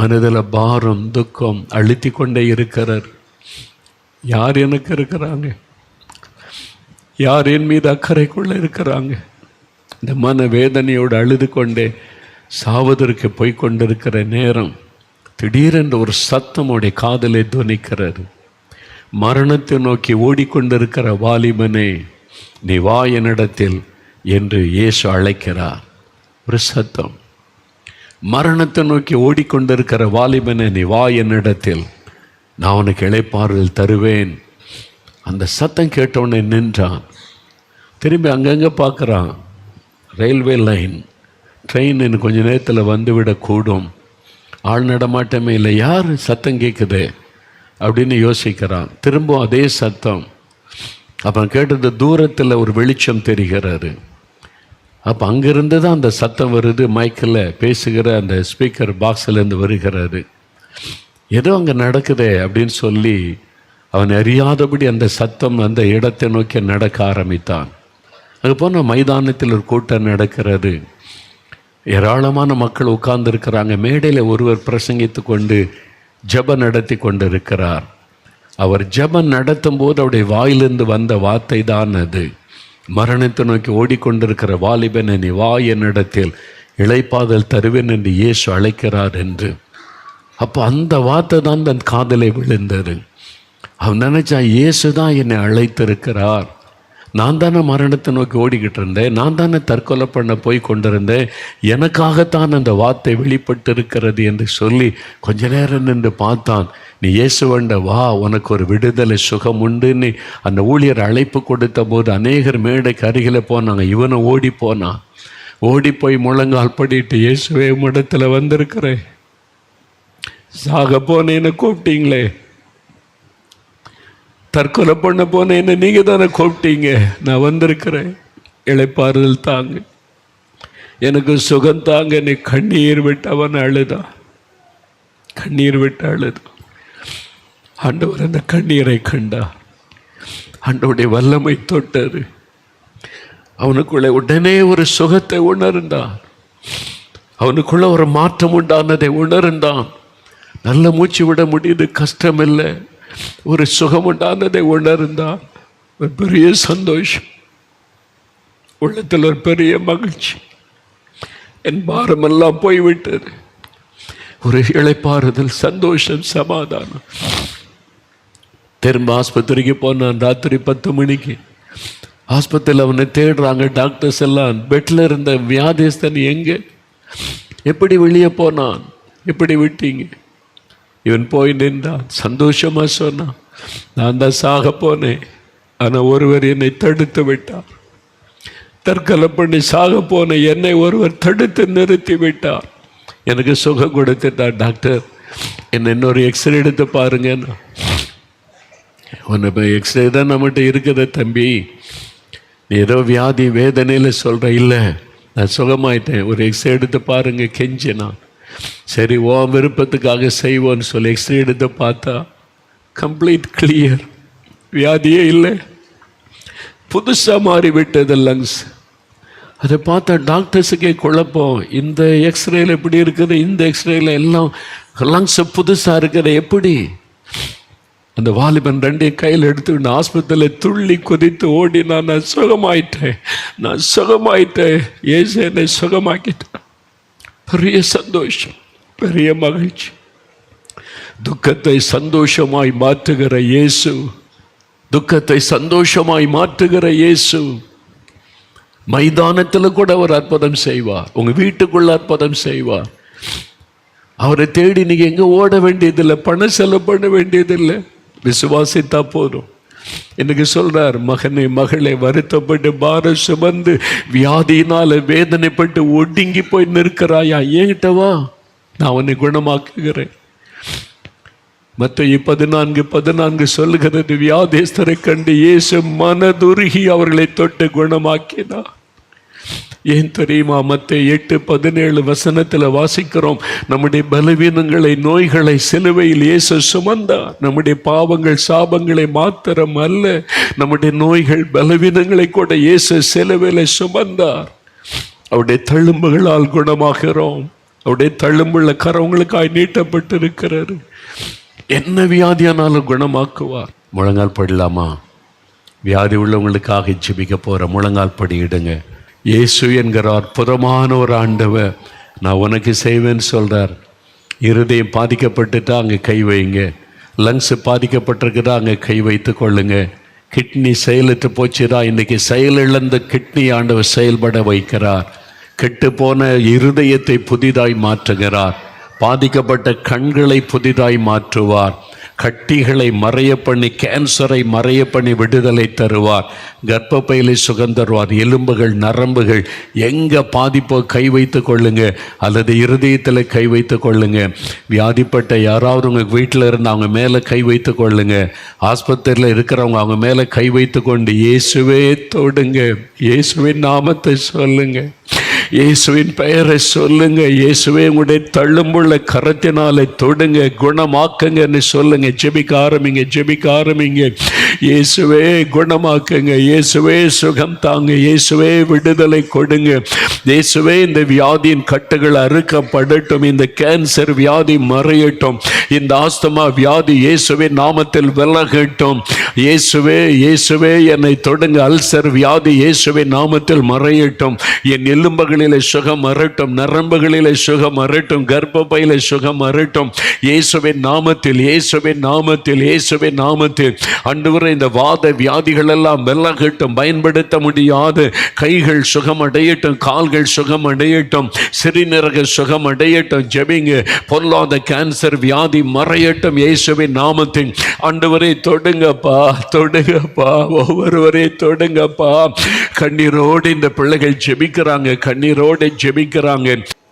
மனதில் பாரம், துக்கம் அழுத்தி கொண்டே இருக்கிறார். யார் எனக்கு இருக்கிறாங்க? யார் என் மீது அக்கறைக்குள்ளே இருக்கிறாங்க? இந்த மன வேதனையோடு அழுது கொண்டே சாவதற்கு போய்கொண்டிருக்கிற நேரம் திடீரென்று ஒரு சத்தமுடைய காதலை துணிக்கிறது. மரணத்தை நோக்கி ஓடிக்கொண்டிருக்கிற வாலிபனே, நீ வா என்னிடத்தில் என்று இயேசு அழைக்கிறார். ஒரு சத்தம். மரணத்தை நோக்கி ஓடிக்கொண்டிருக்கிற வாலிபனே, நீ வா என்னிடத்தில், நான் உனக்கு இளைப்பாறுதல் தருவேன். அந்த சத்தம் கேட்டவுடனே நின்றான். திரும்பி அங்கங்கே பார்க்குறான். ரயில்வே லைன், ட்ரெயின் இன்னும் கொஞ்சம் நேரத்தில் வந்துவிடக்கூடும், ஆள் நடமாட்டமே இல்லை, யார் சத்தம் கேட்குது அப்படின்னு யோசிக்கிறான். திரும்ப அதே சத்தம். அப்போ கேட்டது தூரத்தில் ஒரு வெளிச்சம் தெரிகிறது. அப்போ அங்கேருந்து தான் அந்த சத்தம் வருது. மைக்கில் பேசுகிற அந்த ஸ்பீக்கர் பாக்ஸ்லேருந்து வருகிறது. ஏதோ அங்கே நடக்குதே அப்படின்னு சொல்லி அவன் அறியாதபடி அந்த சத்தம் அந்த இடத்தை நோக்கி நடக்க ஆரம்பித்தான். அங்கே போன மைதானத்தில் ஒரு கூட்டம் நடக்கிறது. ஏராளமான மக்கள் உட்கார்ந்துருக்கிறாங்க. மேடையில் ஒருவர் பிரசங்கித்து கொண்டு ஜெபம் நடத்தி கொண்டு இருக்கிறார். அவர் ஜெபம் நடத்தும் போது அவருடைய வாயிலிருந்து வந்த வார்த்தை தான் அது. மரணத்தை நோக்கி ஓடிக்கொண்டிருக்கிற வாலிபனை, நீ வா என்னிடத்தில், இளைப்பாறுதல் தருவேன் என்று இயேசு அழைக்கிறார் என்று. அப்போ அந்த வார்த்தை தான் தன் காதலை விழுந்தது. அவன் நினைச்சா, இயேசு தான் என்னை அழைத்திருக்கிறார், நான் தானே மரணத்தை நோக்கி ஓடிக்கிட்டு இருந்தேன், நான் தானே தற்கொலை பண்ண போய் கொண்டிருந்தேன், எனக்காகத்தான் அந்த வார்த்தை வெளிப்பட்டு இருக்கிறது என்று சொல்லி கொஞ்ச நேரம் நின்று பார்த்தான். நீ இயேசுவண்ட வா, உனக்கு ஒரு விடுதலை சுகம் உண்டுன்னு அந்த ஊழியர் அழைப்பு கொடுத்த போது அநேகர் மேடைக்கு அருகில் போனாங்க. இவனை ஓடி போனான். ஓடி போய் முழங்கால் படிட்டு, இயேசுவே உம்மிடத்தில் வந்திருக்கிறேன், சாக போனேன்னு கூப்பிட்டீங்களே, தற்கொலை பண்ண போன என்ன நீங்கள் தானே கூப்பிட்டீங்க, நான் வந்திருக்கிறேன், இளைப்பாறுதல் தாங்க, எனக்கு சுகம் தாங்க. நீ கண்ணீர் விட்டு அவன் அழுதான், கண்ணீர் விட்டு அழுதான். ஆண்டவர் அந்த கண்ணீரை கண்டா, ஆண்டவருடைய வல்லமை தொட்டது. அவனுக்குள்ளே உடனே ஒரு சுகத்தை உணர்ந்தான், அவனுக்குள்ள ஒரு மாற்றம் உண்டானதை உணர்ந்தான். நல்ல மூச்சு விட முடியுது, கஷ்டம் இல்லை, ஒரு சுகம் உண்டானதை உணர்ந்தான். ஒரு பெரிய சந்தோஷம், உள்ளத்தில் ஒரு பெரிய மகிழ்ச்சி. என் பாரமெல்லாம் போய்விட்டது. ஒரு இளைப்பாறுதல், சந்தோஷம், சமாதானம். திரும்ப ஆஸ்பத்திரிக்கு போனான். ராத்திரி 10 மணிக்கு ஆஸ்பத்திரியில் அவனை தேடுறாங்க டாக்டர்ஸ் எல்லாம். பெட்டில் இருந்த வியாதிஸ்தன் எங்கே, எப்படி வெளியே போனான், எப்படி விட்டீங்க? இவன் போய் நின்றான், சந்தோஷமா சொன்னான், நான் தான் சாக போனேன், ஆனால் ஒருவர் என்னை தடுத்து விட்டார். தற்கொலை பண்ணி சாக போன என்னை ஒருவர் தடுத்து நிறுத்தி விட்டார். எனக்கு சுகம் கொடுத்துட்டார். டாக்டர் என்ன இன்னொரு எக்ஸ்ரே எடுத்து பாருங்கன்னா, உன்னை எக்ஸ்ரே தான் நம்மகிட்ட இருக்குது தம்பி, நீ ஏதோ வியாதி வேதனையில் சொல்கிற. இல்லை, நான் சுகமாயிட்டேன், ஒரு எக்ஸ்ரே எடுத்து பாருங்க கெஞ்சினான். சரி, ஓ விருப்பத்துக்காக செய்வோன்னு சொல்லி எக்ஸ்ரே எடுத்து பார்த்தா கம்ப்ளீட் கிளியர், வியாதியே இல்லை, புதுசாக மாறிவிட்டது லங்ஸ். அதை பார்த்தா டாக்டர்ஸுக்கே குழப்பம். இந்த எக்ஸ்ரேல எப்படி இருக்குது, இந்த எக்ஸ்ரேல எல்லாம் லங்ஸ் புதுசாக இருக்குது, எப்படி? அந்த வாலிபன் 2 கையில் எடுத்துக்கிட்டு ஆஸ்பத்திரியில் துள்ளி குதித்து ஓடி, நான் சுகமாயிட்டேன், நான் சுகமாயிட்டேன், ஏசு என்னை சுகமாக்கிட்டேன். பெரிய சந்தோஷம், பெரிய மகிழ்ச்சி. துக்கத்தை சந்தோஷமாய் மாற்றுகிற இயேசு, துக்கத்தை சந்தோஷமாய் மாற்றுகிற இயேசு. மைதானத்தில் கூட அவர் அற்புதம் செய்வார், உங்க வீட்டுக்குள்ள அற்புதம் செய்வார். அவரை தேடி நீங்க எங்க ஓட வேண்டியதில்லை, பணம் செலவு பண்ண வேண்டியதில்லை, விசுவாசித்தா போதும். எனக்கு சொல்றார், மகனே மகளே, வருத்தப்பட்டு பாரம் சுமந்து வியாதியினால வேதனைப்பட்டு ஒடுங்கி போய் நிற்கிறாயா, ஏன்கிட்ட வா, நான் உன்னை குணமாக்குகிறேன். மத்தேயு 14:14 சொல்லுகிறது, வியாதிஸ்தரை கண்டு இயேசு மனதுருகி அவர்களை தொட்டு குணமாக்கினார். ஏன் தெரியுமா? மத்தேயு 8:17 வாசிக்கிறோம், நம்முடைய பலவீனங்களை, நோய்களை சிலுவையில் இயேசு சுமந்தார். நம்முடைய பாவங்கள் சாபங்களை மாத்திரம் அல்ல, நம்முடைய நோய்கள் பலவீனங்களை கூட இயேசு சிலுவையில் சுமந்தார். அவருடைய தழும்புகளால் குணமாகிறோம். அவருடைய தழும்புள்ள கரங்களுக்காய் நீட்டப்பட்டு இருக்கிறார். என்ன வியாதியானாலும் குணமாக்குவார். முழங்கால் படிடலாமா? வியாதி உள்ளவங்களுக்காக ஜெபிக்க போற, முழங்கால் படியிடுங்க. இயேசு என்கிற அற்புதமான ஒரு ஆண்டவர் நான் உனக்கு செய்வேன்னு சொல்கிறார். இருதயம் பாதிக்கப்பட்டுட்டா அங்கே கை வைங்க, லங்ஸ் பாதிக்கப்பட்டிருக்குதா அங்கே கை வைத்து கொள்ளுங்க. கிட்னி செயலற்று போச்சுதா, இன்றைக்கி செயலிழந்த கிட்னி ஆண்டவர் செயல்பட வைக்கிறார். கெட்டு போன இருதயத்தை புதிதாய் மாற்றுகிறார். பாதிக்கப்பட்ட கண்களை புதிதாய் மாற்றுவார். கட்டிகளை மறைய பண்ணி, கேன்சரை மறைய பண்ணி விடுதலை தருவார். கர்ப்பப்பையிலே சுகம் தருவார். எலும்புகள், நரம்புகள் எங்கே பாதிப்போ கை வைத்து கொள்ளுங்க, அல்லது இருதயத்தில் கை வைத்து கொள்ளுங்க. வியாதிப்பட்ட யாராவது உங்கள் வீட்டில் இருந்து அவங்க மேலே கை வைத்து கொள்ளுங்க. ஆஸ்பத்திரியில் இருக்கிறவங்க அவங்க மேலே கை வைத்து கொண்டு இயேசுவே தொடுங்க, இயேசுவின் நாமத்தை சொல்லுங்க, இயேசுவின் பெயரை சொல்லுங்க. இயேசுவே உங்களுடைய தள்ளும்புள்ள கரத்தினாலே தொடுங்க, குணமாக்குங்கன்னு சொல்லுங்க. ஜெபிக்க ஆரம்பிங்க, ஜெபிக்க ஆரம்பிங்க. இயேசுவே குணமாக்குங்க, இயேசுவே சுகம் தாங்க, இயேசுவே விடுதலை கொடுங்க. இயேசுவே இந்த வியாதியின் கட்டுகள் அறுக்கப்படட்டும், இந்த கேன்சர் வியாதி மறையட்டும், இந்த ஆஸ்துமா வியாதி இயேசுவின் நாமத்தில் விலகட்டும். இயேசுவே இயேசுவே என்னை தொடுங்க. அல்சர் வியாதி இயேசுவின் நாமத்தில் மறையட்டும். என் எலும்புகளிலே சுகம் அரட்டும், நரம்புகளிலே சுகம் அரட்டும், கர்ப்பப்பையிலே சுகம் அரட்டும். இயேசுவின் நாமத்தில், இயேசுவின் நாமத்தில், இயேசுவின் நாமத்தில். ஆண்டவரே ஆண்டவரே இந்த வாத வியாதிகள் எல்லாம் விலகட்டும், பயன்படுத்த முடியாத கைகள் சுகமடையட்டும், கால்கள் சுகமடையட்டும், சிறுநீரக சுகமடையட்டும். ஜெபிங்க. பொல்லாத கேன்சர் வியாதி மறையட்டும் இயேசுவின் நாமத்தில். ஆண்டவரே தொடுங்கப்பா, தொடுங்கப்பா, ஒவ்வொருவரே தொடுங்கப்பா. கண்ணீரோடு இந்த பிள்ளைகள் ஜெபிக்கிறாங்க, கண்ணீரோடு ஜெபிக்கிறாங்க.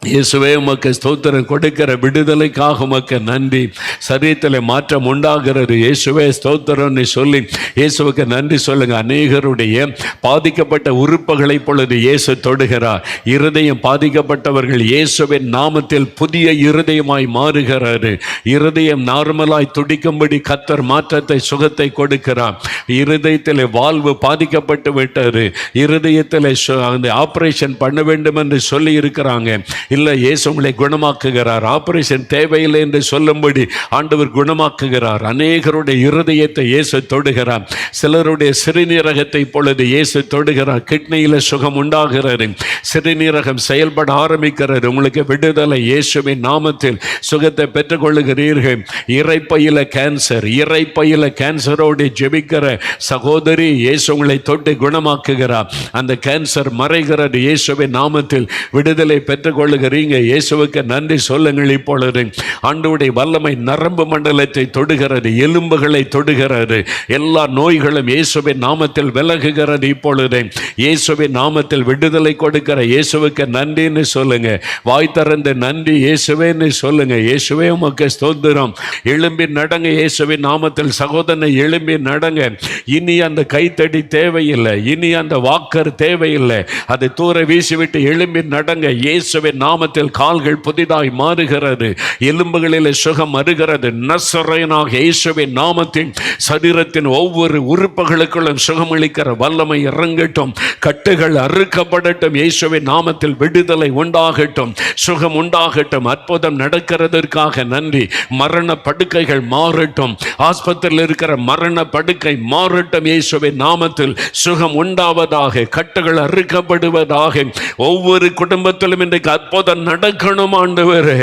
இயேசுவே உமக்கு ஸ்தோத்திரம். கொடுக்கிற விடுதலைக்காக உமக்கு நன்றி. சரீரத்தில் மாற்றம் உண்டாகிறது. இயேசுவே ஸ்தோத்திரம்னு சொல்லி இயேசுவுக்கு நன்றி சொல்லுங்க. அநேகருடைய பாதிக்கப்பட்ட உறுப்புகளை பொழுது இயேசு தொடுகிறார். இருதயம் பாதிக்கப்பட்டவர்கள் இயேசுவின் நாமத்தில் புதிய இருதயமாய் மாறுகிறாரு. இருதயம் நார்மலாய் துடிக்கும்படி கர்த்தர் மாற்றத்தை, சுகத்தை கொடுக்கிறார். இருதயத்தில் வாழ்வு பாதிக்கப்பட்டு விட்டாரு. இருதயத்தில் அந்த ஆபரேஷன் பண்ண வேண்டும் என்று சொல்லி இருக்கிறாங்க. இல்லை, இயேசு உங்களை குணமாக்குகிறார். ஆபரேஷன் தேவையில்லை என்று சொல்லும்படி ஆண்டவர் குணமாக்குகிறார். அநேகருடைய இருதயத்தை இயேசு தொடுகிறார். சிலருடைய சிறுநீரகத்தை பொழுது இயேசு தொடுகிறார். கிட்னியில் சுகம் உண்டாகிறது. சிறுநீரகம் செயல்பட ஆரம்பிக்கிறது. உங்களுக்கு விடுதலை இயேசுவின் நாமத்தில். சுகத்தை பெற்றுக்கொள்ளுகிறீர்கள். இரைப்பையில கேன்சர், இரைப்பையில கேன்சரோடு ஜெபிக்கிற சகோதரி, இயேசு உங்களை தொட்டு குணமாக்குகிறார். அந்த கேன்சர் மறைகிறது இயேசுவின் நாமத்தில். விடுதலை பெற்றுக்கொள்ளுகிறீங்க. இயேசுவுக்கு நன்றி சொல்லுங்கள். இப்பொழுது ஆண்டவருடைய வல்லமை நரம்பு மண்டலத்தை தொடுகிறது, எலும்புகளை தொடுகிறது. எல்லா நோய்களும் இயேசுவின் நாமத்தில் விலகுகிறது. இப்பொழுது இயேசுவின் நாமத்தில் விடுதலை கொடுக்கிற இயேசுவுக்கு நன்றின்னு சொல்லுங்க. வாய் திறந்து நன்றி இயேசுவேன்னு சொல்லுங்க. இயேசுவே உமக்கு ஸ்தோத்திரம். எழும்பி நடங்க இயேசுவின் நாமத்தில். சகோதரனை எழும்பி நடங்க. இனி அந்த கைத்தடி தேவையில்லை, இனி அந்த வாக்கர் தேவையில்லை. அதை தூர வீசிவிட்டு எழும்பி நடங்க இயேசுவின் நாமத்தில். கால்கள் புதிதாய் மாறுகிறது, எலும்புகளில் சுகம் வருகிறது. நசரேயனாகிய இயேசுவின் நாமத்தில் சரீரத்தின் ஒவ்வொரு உறுப்புகளுக்குள்ளும் சுகமளிக்கிற வல்லமை இறங்கட்டும். கட்டுகள் அறுக்கப்படட்டும் இயேசுவின் நாமத்தில். விடுதலை உண்டாகட்டும், சுகம் உண்டாகட்டும். அற்புதம் நடக்கிறதற்காக நன்றி. மரண படுக்கைகள் மாறட்டும். ஆஸ்பத்திரியில் இருக்கிற மரண படுக்கை மாறட்டும் இயேசுவின் நாமத்தில். சுகம் உண்டாவதாக, கட்டுகள் அறுக்கப்படுவதாக. ஒவ்வொரு குடும்பத்திலும் இன்றைக்கு அற்புதம் நடக்கணும் ஆண்டவரே.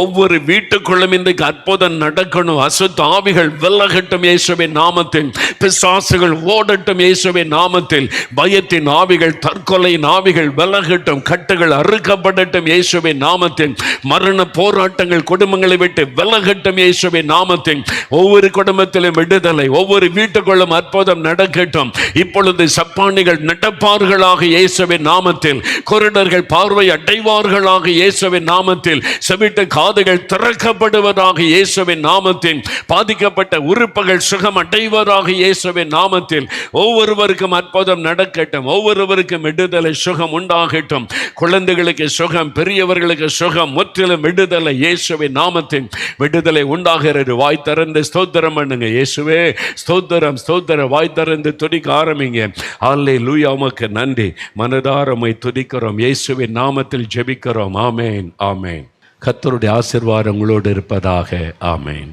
ஒவ்வொரு வீட்டுக்குள்ளும் இன்றைக்கு அற்புதம் நடக்கணும். அசுத்த ஆவிகள் விலகட்டும் இயேசுவின் நாமத்தில். பிசாசுகள் ஓடட்டும் இயேசுவின் நாமத்தில். பயத்தின் ஆவிகள், தற்கொலையின் ஆவிகள் விலகட்டும். கட்டுகள் அறுக்கப்படட்டும் இயேசுவின் நாமத்தில். மரண போராட்டங்கள் குடும்பங்களை விட்டு விலகட்டும் இயேசுவின் நாமத்தில். ஒவ்வொரு குடும்பத்திலும் விடுதலை, ஒவ்வொரு வீட்டுக்குள்ளும் அற்புதம் நடக்கட்டும். இப்பொழுது சப்பானிகள் நடப்பார்களாக இயேசுவின் நாமத்தில். குருடர்கள் பார்வை அடைவார்களாக இயேசுவின் நாமத்தில். செவிட்ட காதுகள் திறக்கப்படுவதாக இயேசுவின் நாமத்தில். பாதிக்கப்பட்ட உறுப்புகள் சுகம் அடைவதாக இயேசுவின் நாமத்தில். ஒவ்வொருவருக்கும் அற்புதம் நடக்கட்டும். ஒவ்வொருவருக்கும் விடுதலை, சுகம் உண்டாகட்டும். குழந்தைகளுக்கு சுகம், பெரியவர்களுக்கு சுகம், முற்றிலும் விடுதலை இயேசுவின் நாமத்தில். விடுதலை உண்டாகிறது. வாய் திறந்து ஸ்தோத்திரம் பண்ணுங்க. இயேசுவே ஸ்தோத்திரம், ஸ்தோத்திரம். வாய் திறந்து துதிக்க ஆரம்பிங்க. அல்லேலூயா, உமக்கு நன்றி. மனதாரமை துதிக்கிறோம். இயேசுவின் நாமத்தில் ஜெபிக்கிறோம். ஆமேன், ஆமேன். கர்த்தருடைய ஆசீர்வாதம் உங்களோடு இருப்பதாக. ஆமேன்.